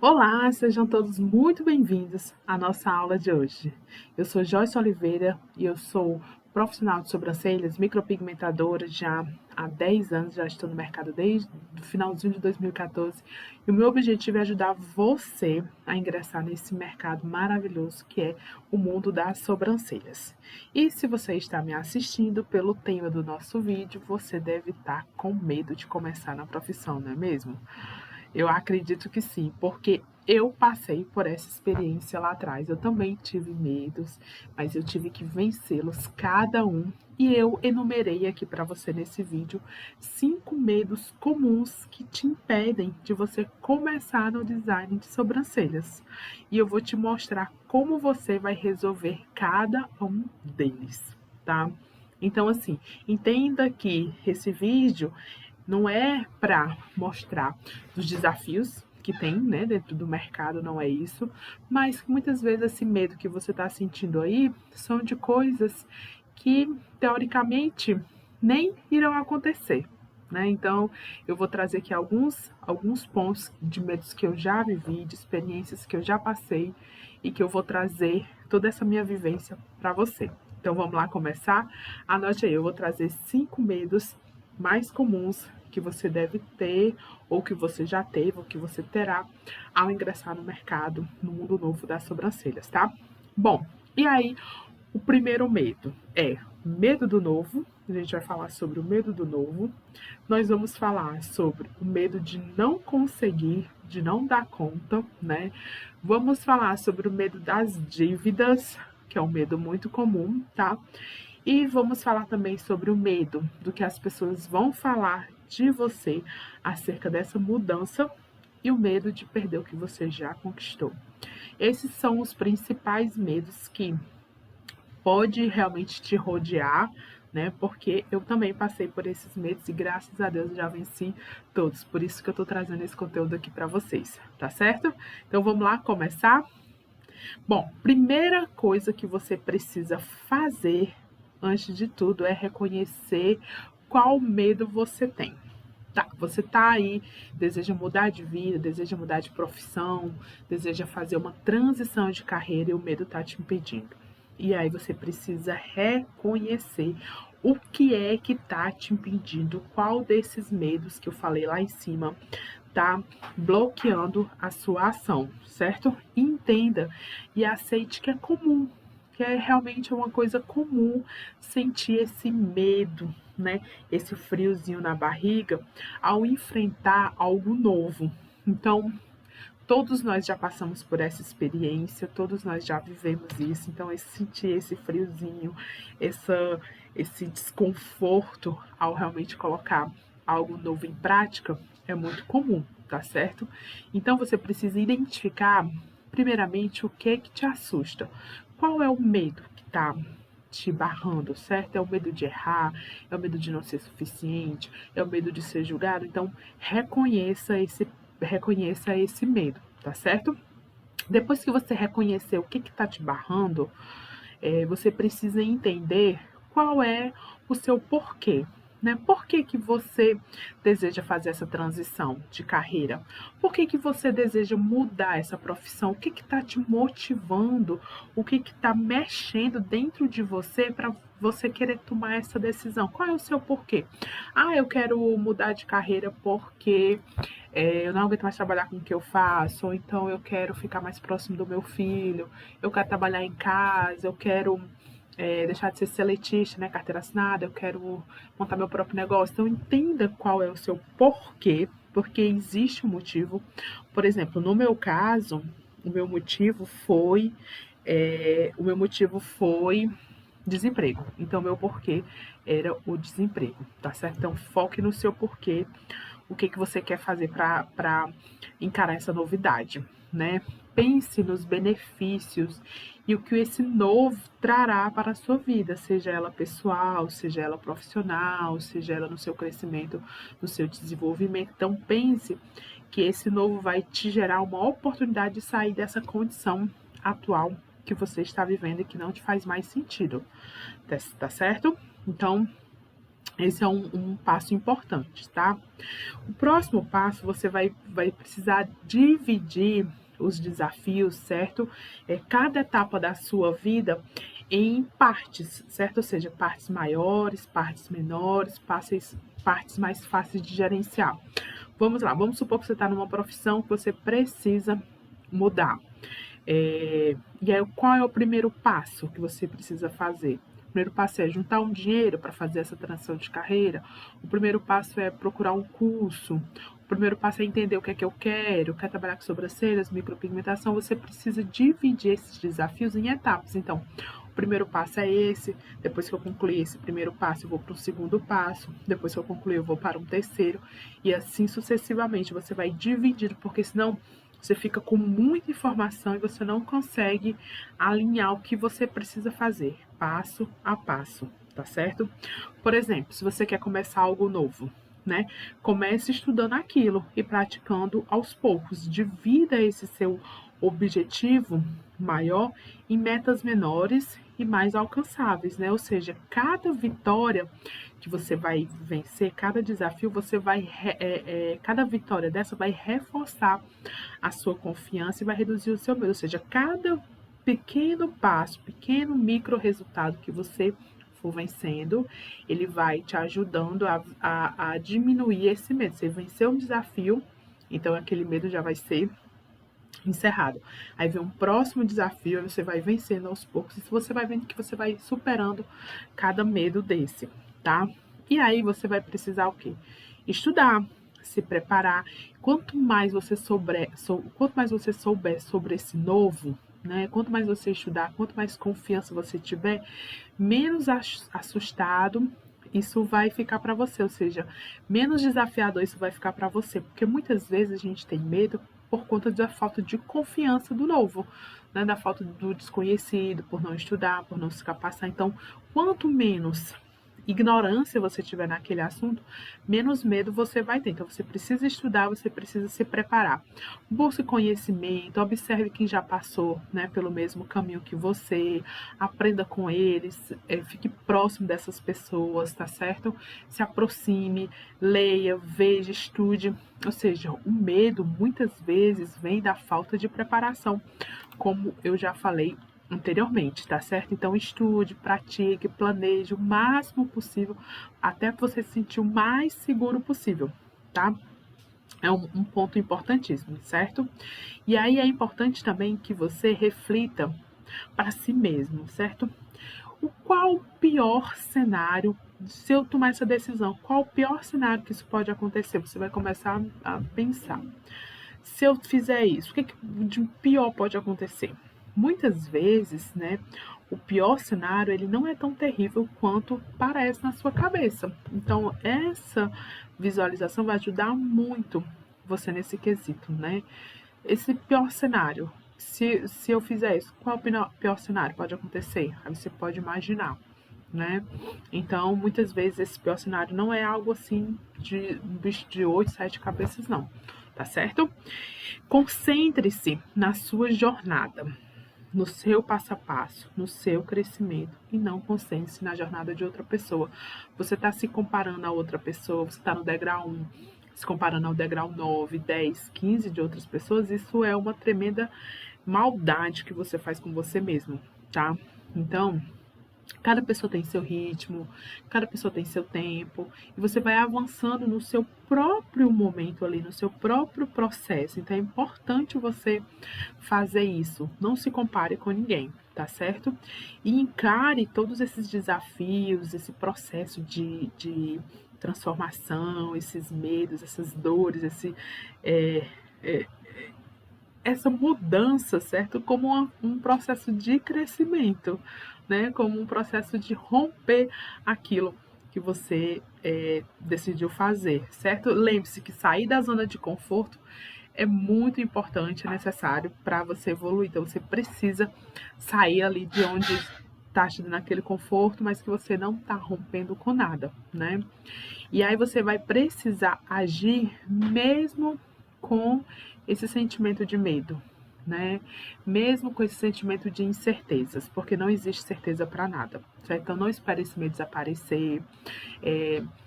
Olá, sejam todos muito bem-vindos à nossa aula de hoje. Eu sou Joyce Oliveira e eu sou profissional de sobrancelhas, micropigmentadora já há 10 anos, já estou no mercado desde o finalzinho de 2014 e o meu objetivo é ajudar você a ingressar nesse mercado maravilhoso que é o mundo das sobrancelhas. E se você está me assistindo pelo tema do nosso vídeo, você deve estar com medo de começar na profissão, não é mesmo? Eu acredito que sim, porque eu passei por essa experiência lá atrás. Eu também tive medos, mas eu tive que vencê-los cada um. E eu enumerei aqui para você nesse vídeo 5 medos comuns que te impedem de você começar no design de sobrancelhas. E eu vou te mostrar como você vai resolver cada um deles, tá? Então, assim, entenda que esse vídeo não é para mostrar os desafios que tem, né, dentro do mercado, não é isso, mas muitas vezes esse medo que você está sentindo aí são de coisas que, teoricamente, nem irão acontecer, né? Então, eu vou trazer aqui alguns pontos de medos que eu já vivi, de experiências que eu já passei e que eu vou trazer toda essa minha vivência para você. Então, vamos lá começar? Anote aí, eu vou trazer 5 medos mais comuns que você deve ter, ou que você já teve, ou que você terá ao ingressar no mercado, no mundo novo das sobrancelhas, tá? Bom, e aí, o primeiro medo é medo do novo. A gente vai falar sobre o medo do novo. Nós vamos falar sobre o medo de não conseguir, de não dar conta, né? Vamos falar sobre o medo das dívidas, que é um medo muito comum, tá? E vamos falar também sobre o medo do que as pessoas vão falar de você acerca dessa mudança e o medo de perder o que você já conquistou. Esses são os principais medos que pode realmente te rodear, né? Porque eu também passei por esses medos e graças a Deus já venci todos. Por isso que eu tô trazendo esse conteúdo aqui para vocês, tá certo? Então vamos lá começar? Bom, primeira coisa que você precisa fazer antes de tudo é reconhecer qual medo você tem. Tá, você tá aí, deseja mudar de vida, deseja mudar de profissão, deseja fazer uma transição de carreira e o medo tá te impedindo. E aí você precisa reconhecer o que é que tá te impedindo, qual desses medos que eu falei lá em cima tá bloqueando a sua ação, certo? Entenda e aceite que é comum, que é realmente uma coisa comum sentir esse medo, né? Esse friozinho na barriga ao enfrentar algo novo. Então, todos nós já passamos por essa experiência, todos nós já vivemos isso. Então, sentir esse friozinho, esse desconforto ao realmente colocar algo novo em prática é muito comum, tá certo? Então, você precisa identificar, primeiramente, o que é que te assusta. Qual é o medo que está te barrando, certo? É o medo de errar, é o medo de não ser suficiente, é o medo de ser julgado. Então, reconheça esse medo, tá certo? Depois que você reconhecer o que está te barrando, você precisa entender qual é o seu porquê. Né? Por que, que você deseja fazer essa transição de carreira? Por que, que você deseja mudar essa profissão? O que está te motivando? O que está mexendo dentro de você para você querer tomar essa decisão? Qual é o seu porquê? Ah, eu quero mudar de carreira porque eu não aguento mais trabalhar com o que eu faço, ou então eu quero ficar mais próximo do meu filho, eu quero trabalhar em casa, eu quero deixar de ser seletista, né, carteira assinada, eu quero montar meu próprio negócio. Então, entenda qual é o seu porquê, porque existe um motivo. Por exemplo, no meu caso, o meu motivo foi desemprego. Então, meu porquê era o desemprego, tá certo? Então, foque no seu porquê, o que você quer fazer para encarar essa novidade, né? Pense nos benefícios e o que esse novo trará para a sua vida, seja ela pessoal, seja ela profissional, seja ela no seu crescimento, no seu desenvolvimento. Então, pense que esse novo vai te gerar uma oportunidade de sair dessa condição atual que você está vivendo e que não te faz mais sentido, tá certo? Então, Esse é um passo importante, tá? O próximo passo, você vai precisar dividir os desafios, certo? Cada etapa da sua vida em partes, certo? Ou seja, partes maiores, partes menores, partes mais fáceis de gerenciar. Vamos lá, vamos supor que você está numa profissão que você precisa mudar. E aí, qual é o primeiro passo que você precisa fazer? O primeiro passo é juntar um dinheiro para fazer essa transição de carreira. O primeiro passo é procurar um curso. O primeiro passo é entender o que é que eu quero. Quer trabalhar com sobrancelhas, micropigmentação? Você precisa dividir esses desafios em etapas. Então, o primeiro passo é esse. Depois que eu concluir esse primeiro passo, eu vou para o segundo passo. Depois que eu concluir, eu vou para um terceiro. E assim sucessivamente. Você vai dividir, porque senão você fica com muita informação e você não consegue alinhar o que você precisa fazer, passo a passo, tá certo? Por exemplo, se você quer começar algo novo, né? Comece estudando aquilo e praticando aos poucos. Divida esse seu objetivo maior em metas menores e mais alcançáveis, né? Ou seja, cada vitória que você vai vencer, cada desafio, você vai, cada vitória dessa vai reforçar a sua confiança e vai reduzir o seu medo. Ou seja, cada pequeno passo, pequeno micro resultado que você for vencendo, ele vai te ajudando a diminuir esse medo. Você venceu um desafio, então aquele medo já vai ser encerrado. Aí vem um próximo desafio, você vai vencendo aos poucos, e você vai vendo que você vai superando cada medo desse, tá? E aí você vai precisar o quê? Estudar, se preparar. Quanto mais você souber sobre esse novo, né? Quanto mais você estudar, quanto mais confiança você tiver, menos assustado isso vai ficar para você, ou seja, menos desafiador isso vai ficar para você, porque muitas vezes a gente tem medo por conta da falta de confiança do novo, né? Da falta do desconhecido, por não estudar, por não se capacitar. Então, quanto menos ignorância você tiver naquele assunto, menos medo você vai ter. Então, você precisa estudar, você precisa se preparar. Busque conhecimento, observe quem já passou, né, pelo mesmo caminho que você, aprenda com eles, fique próximo dessas pessoas, tá certo? Se aproxime, leia, veja, estude. Ou seja, o medo muitas vezes vem da falta de preparação, como eu já falei anteriormente, tá certo? Então estude, pratique, planeje o máximo possível até você se sentir o mais seguro possível, tá? É um ponto importantíssimo, certo? E aí é importante também que você reflita para si mesmo, certo? Qual o pior cenário, se eu tomar essa decisão, qual o pior cenário que isso pode acontecer? Você vai começar a pensar. Se eu fizer isso, o que de pior pode acontecer? Muitas vezes, né, o pior cenário, ele não é tão terrível quanto parece na sua cabeça. Então, essa visualização vai ajudar muito você nesse quesito, né? Esse pior cenário, se eu fizer isso, qual o pior cenário pode acontecer? Aí você pode imaginar, né? Então, muitas vezes, esse pior cenário não é algo assim de um bicho de 8, 7 cabeças, não. Tá certo? Concentre-se na sua jornada, no seu passo a passo, no seu crescimento e não concentre-se na jornada de outra pessoa. Você está se comparando a outra pessoa, você está no degrau 1, se comparando ao degrau 9, 10, 15 de outras pessoas, isso é uma tremenda maldade que você faz com você mesmo, tá? Então, cada pessoa tem seu ritmo, cada pessoa tem seu tempo, e você vai avançando no seu próprio momento ali, no seu próprio processo. Então é importante você fazer isso. Não se compare com ninguém, tá certo? E encare todos esses desafios, esse processo de transformação, esses medos, essas dores, é, é, essa mudança, certo? Como um processo de crescimento, né? Como um processo de romper aquilo que você decidiu fazer, certo? Lembre-se que sair da zona de conforto é muito importante, é necessário para você evoluir. Então, você precisa sair ali de onde está te dando aquele conforto, mas que você não está rompendo com nada, né? E aí você vai precisar agir mesmo com esse sentimento de medo, né? Mesmo com esse sentimento de incertezas, porque não existe certeza para nada, certo? Então não espere esse medo desaparecer,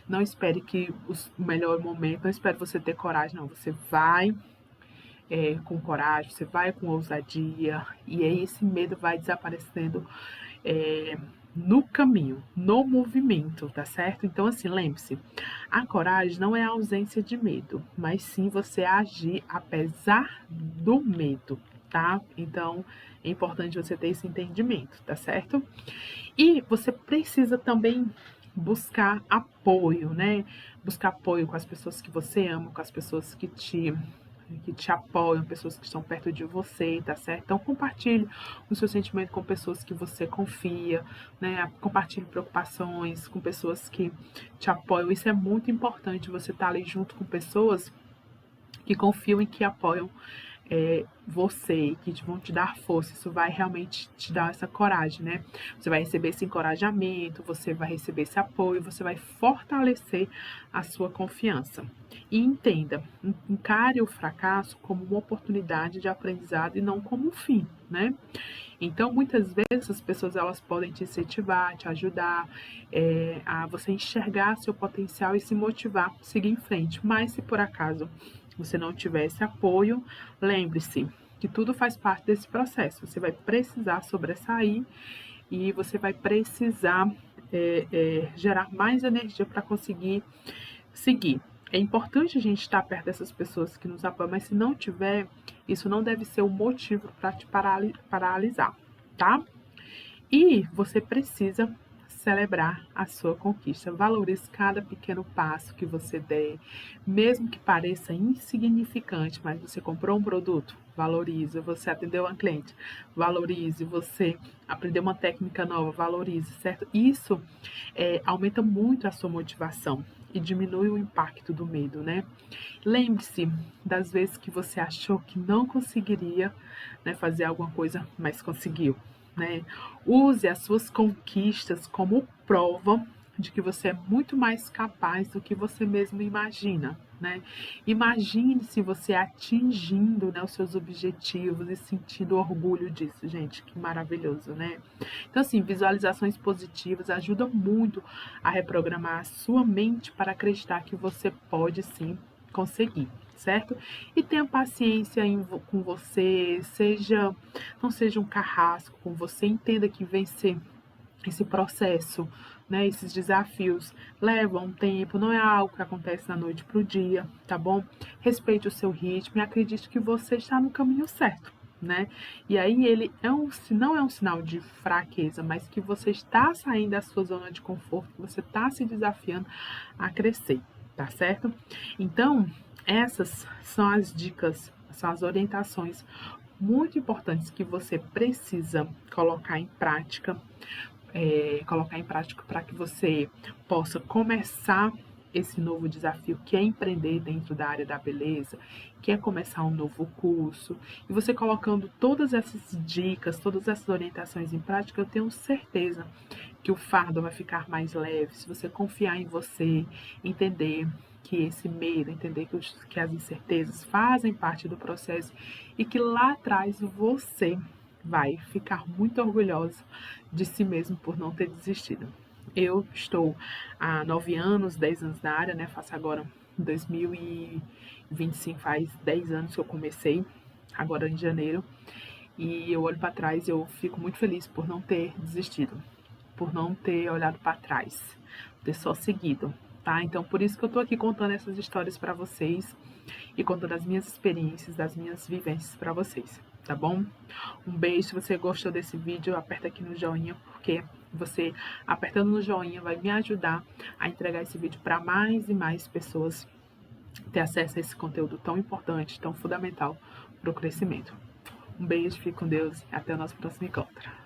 não espere que o melhor momento, não espere você ter coragem, não. Você vai com coragem, você vai com ousadia, e aí esse medo vai desaparecendo no caminho, no movimento, tá certo? Então, assim, lembre-se, a coragem não é a ausência de medo, mas sim você agir apesar do medo, tá? Então, é importante você ter esse entendimento, tá certo? E você precisa também buscar apoio, né? Buscar apoio com as pessoas que você ama, com as pessoas que te apoiam, pessoas que estão perto de você, tá certo? Então compartilhe o seu sentimento com pessoas que você confia, né? Compartilhe preocupações com pessoas que te apoiam. Isso é muito importante, você estar ali junto com pessoas que confiam e que apoiam você, que vão te dar força. Isso vai realmente te dar essa coragem, né? Você vai receber esse encorajamento, você vai receber esse apoio, você vai fortalecer a sua confiança. E entenda, encare o fracasso como uma oportunidade de aprendizado e não como um fim, né? Então, muitas vezes as pessoas elas podem te incentivar, te ajudar a você enxergar seu potencial e se motivar a seguir em frente. Mas se por acaso você não tiver esse apoio, lembre-se que tudo faz parte desse processo. Você vai precisar sobressair e você vai precisar gerar mais energia para conseguir seguir. É importante a gente estar perto dessas pessoas que nos apoiam, mas se não tiver, isso não deve ser um motivo para te paralisar, tá? E você precisa celebrar a sua conquista. Valorize cada pequeno passo que você der, mesmo que pareça insignificante, mas você comprou um produto, valorize. Você atendeu uma cliente, valorize. Você aprendeu uma técnica nova, valorize, certo? Isso aumenta muito a sua motivação e diminui o impacto do medo, né? Lembre-se das vezes que você achou que não conseguiria, né, fazer alguma coisa, mas conseguiu, né? Use as suas conquistas como prova de que você é muito mais capaz do que você mesmo imagina, né? Imagine-se você atingindo, né, os seus objetivos e sentindo orgulho disso, gente, que maravilhoso, né? Então, assim, visualizações positivas ajudam muito a reprogramar a sua mente para acreditar que você pode sim conseguir, certo? E tenha paciência com você, não seja um carrasco com você, entenda que vencer esse processo, né, esses desafios levam um tempo, não é algo que acontece da noite para o dia, tá bom? Respeite o seu ritmo e acredite que você está no caminho certo, né? E aí ele não é um sinal de fraqueza, mas que você está saindo da sua zona de conforto, que você está se desafiando a crescer, tá certo? Então, essas são as dicas, são as orientações muito importantes que você precisa colocar em prática para que você possa começar esse novo desafio que é empreender dentro da área da beleza, que é começar um novo curso. E você colocando todas essas dicas, todas essas orientações em prática, eu tenho certeza que o fardo vai ficar mais leve. Se você confiar em você, entender que esse medo, entender que as incertezas fazem parte do processo e que lá atrás você vai ficar muito orgulhosa de si mesmo por não ter desistido. Eu estou há 9 anos, 10 anos na área, né? Faço agora em 2025, faz 10 anos que eu comecei, agora em janeiro. E eu olho para trás e eu fico muito feliz por não ter desistido, por não ter olhado para trás, ter só seguido, tá? Então, por isso que eu tô aqui contando essas histórias para vocês e contando as minhas experiências, das minhas vivências para vocês, tá bom? Um beijo. Se você gostou desse vídeo, aperta aqui no joinha, porque você apertando no joinha vai me ajudar a entregar esse vídeo para mais e mais pessoas ter acesso a esse conteúdo tão importante, tão fundamental para o crescimento. Um beijo, fique com Deus e até o nosso próximo encontro.